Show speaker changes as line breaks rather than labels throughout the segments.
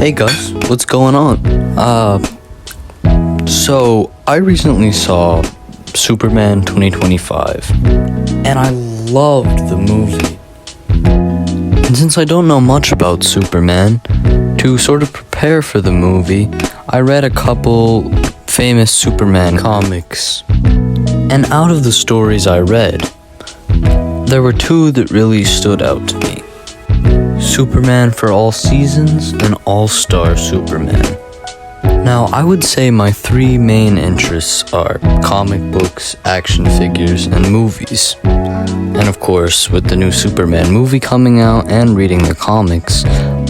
Hey guys, what's going on? So I recently saw Superman 2025, and I loved the movie. And since I don't know much about Superman, to sort of prepare for the movie, I read a couple famous Superman comics. And out of the stories I read, there were two that really stood out to me. Superman for All Seasons and All-Star Superman. Now, I would say my three main interests are comic books, action figures, and movies. And of course, with the new Superman movie coming out and reading the comics,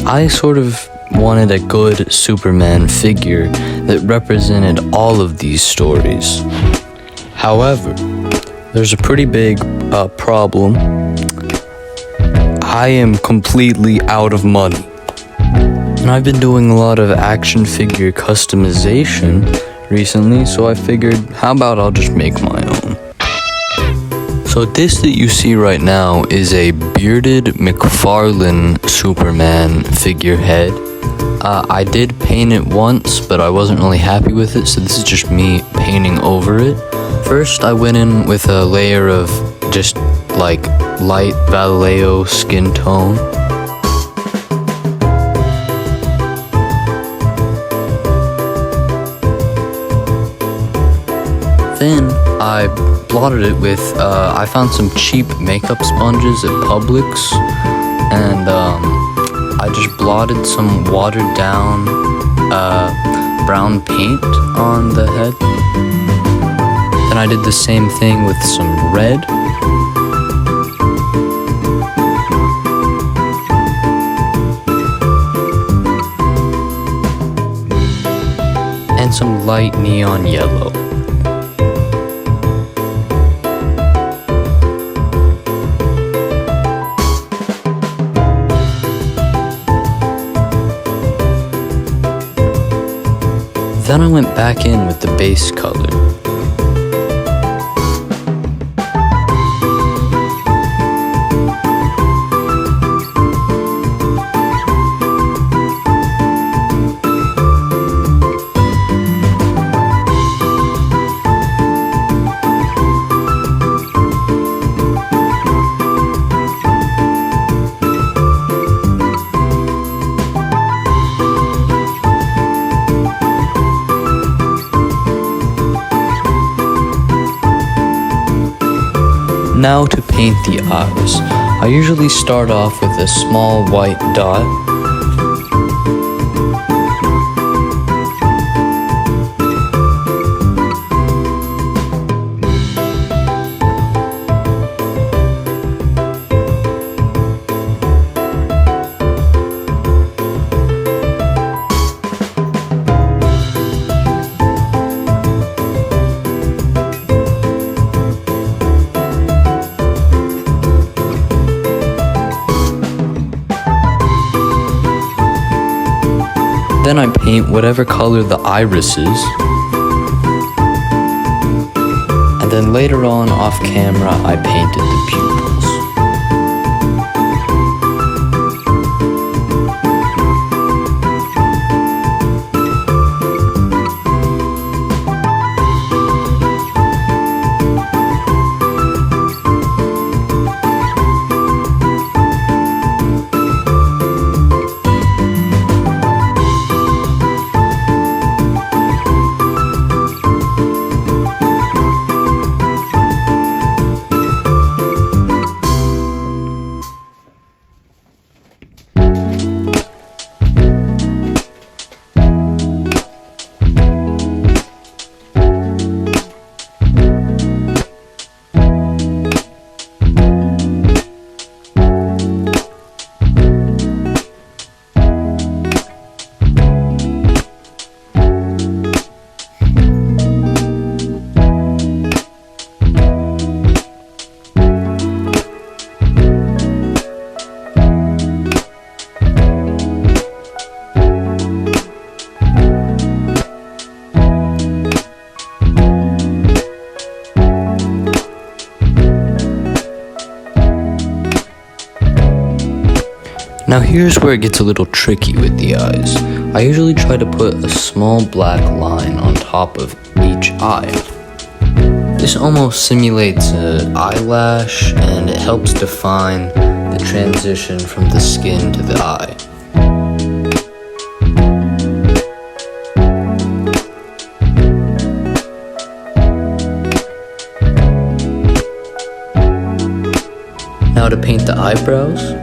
I sort of wanted a good Superman figure that represented all of these stories. However, there's a pretty big problem. I am completely out of money. And I've been doing a lot of action figure customization recently, so I figured, how about I'll just make my own? So this that you see right now is a bearded McFarlane Superman figurehead. I did paint it once, but I wasn't really happy with it, so this is just me painting over it. First, I went in with a layer of just like light Vallejo skin tone. Then I blotted it with, I found some cheap makeup sponges at Publix, and I just blotted some watered down brown paint on the head. Then I did the same thing with some red. And some light neon yellow. Then I went back in with the base color. Now to paint the eyes. I usually start off with a small white dot. Then I paint whatever color the iris is. And then later on, off camera, I painted the pupils. Now here's where it gets a little tricky with the eyes. I usually try to put a small black line on top of each eye. This almost simulates an eyelash, and it helps define the transition from the skin to the eye. Now to paint the eyebrows.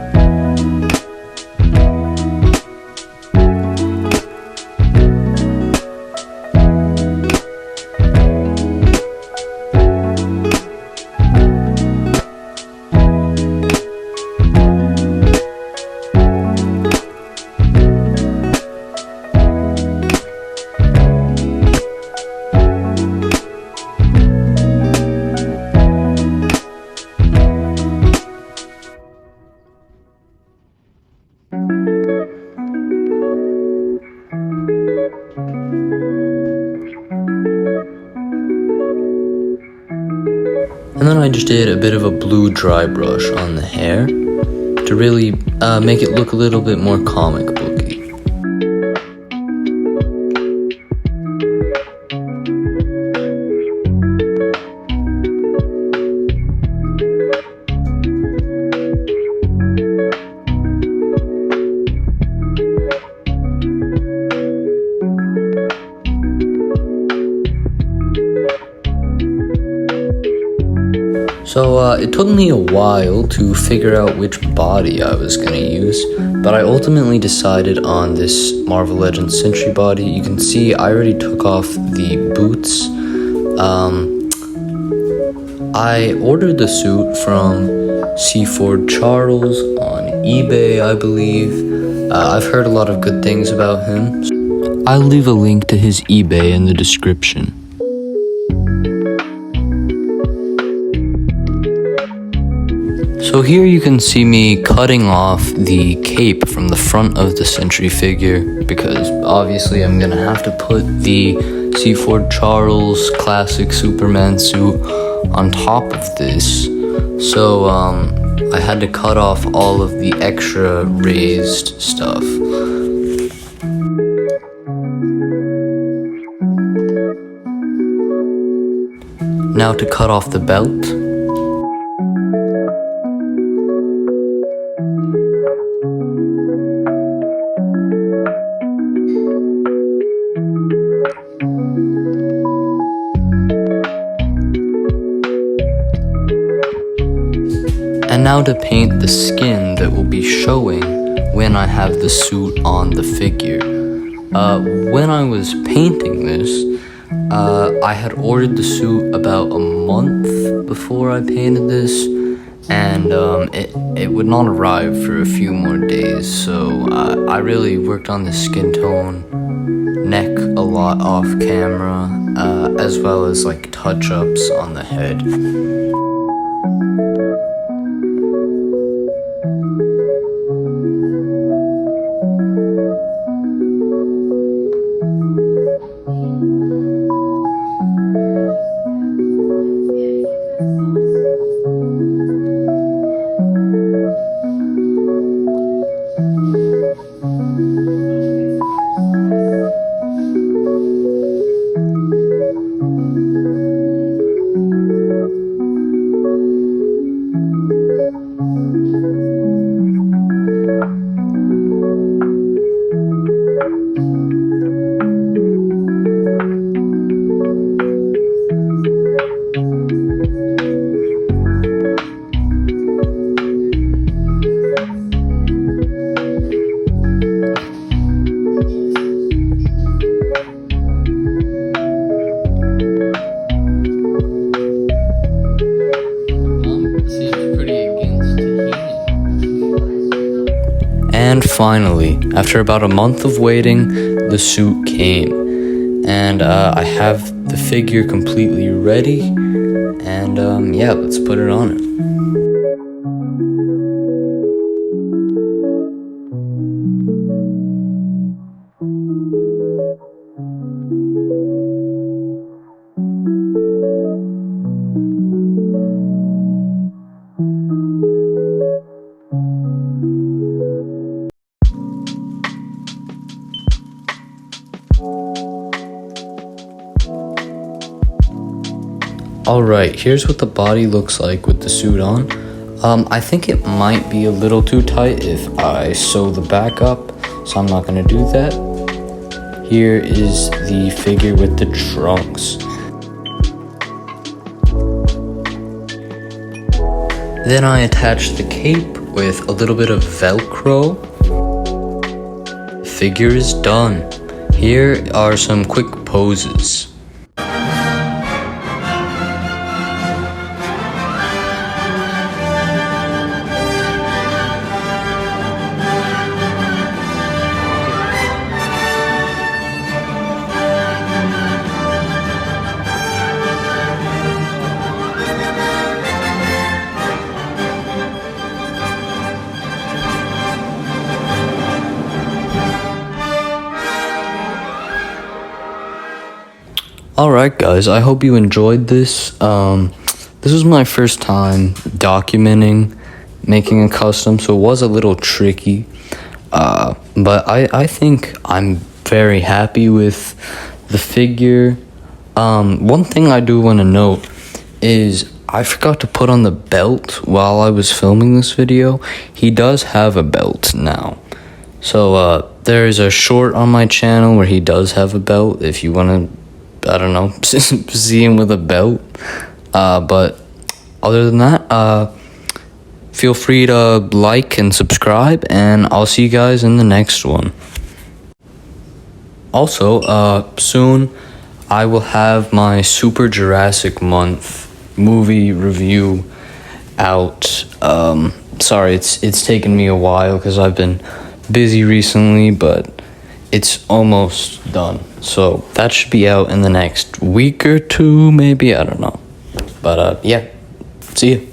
And then I just did a bit of a blue dry brush on the hair to really make it look a little bit more comic booky. So it took me a while to figure out which body I was gonna use, but I ultimately decided on this Marvel Legends Sentry body. You can see I already took off the boots. I ordered the suit from Seaford Charles on eBay, I believe. I've heard a lot of good things about him. I'll leave a link to his eBay in the description. So here you can see me cutting off the cape from the front of the Sentry figure, because obviously I'm gonna have to put the Seaford Charles classic Superman suit on top of this. So I had to cut off all of the extra raised stuff. Now to cut off the belt. And now to paint the skin that will be showing when I have the suit on the figure. When I was painting this, I had ordered the suit about a month before I painted this, and it would not arrive for a few more days, so I really worked on the skin tone, neck a lot off camera, as well as like touch-ups on the head. And finally, after about a month of waiting, the suit came. And I have the figure completely ready. And yeah, let's put it on it. Alright, here's what the body looks like with the suit on. I think it might be a little too tight if I sew the back up, so I'm not gonna do that. Here is the figure with the trunks. Then I attach the cape with a little bit of Velcro. Figure is done. Here are some quick poses. Alright guys, I hope you enjoyed this. This was my first time documenting making a custom, so it was a little tricky. But I think I'm very happy with the figure. One thing I do want to note is I forgot to put on the belt while I was filming this video. He does have a belt now. So there is a short on my channel where he does have a belt if you want to, I don't know, see him with a belt. But other than that, feel free to like and subscribe, and I'll see you guys in the next one. Also, soon I will have my Super Jurassic Month movie review out. Sorry, it's taken me a while because I've been busy recently, but it's almost done. So that should be out in the next week or two, maybe, I don't know. But yeah, see ya.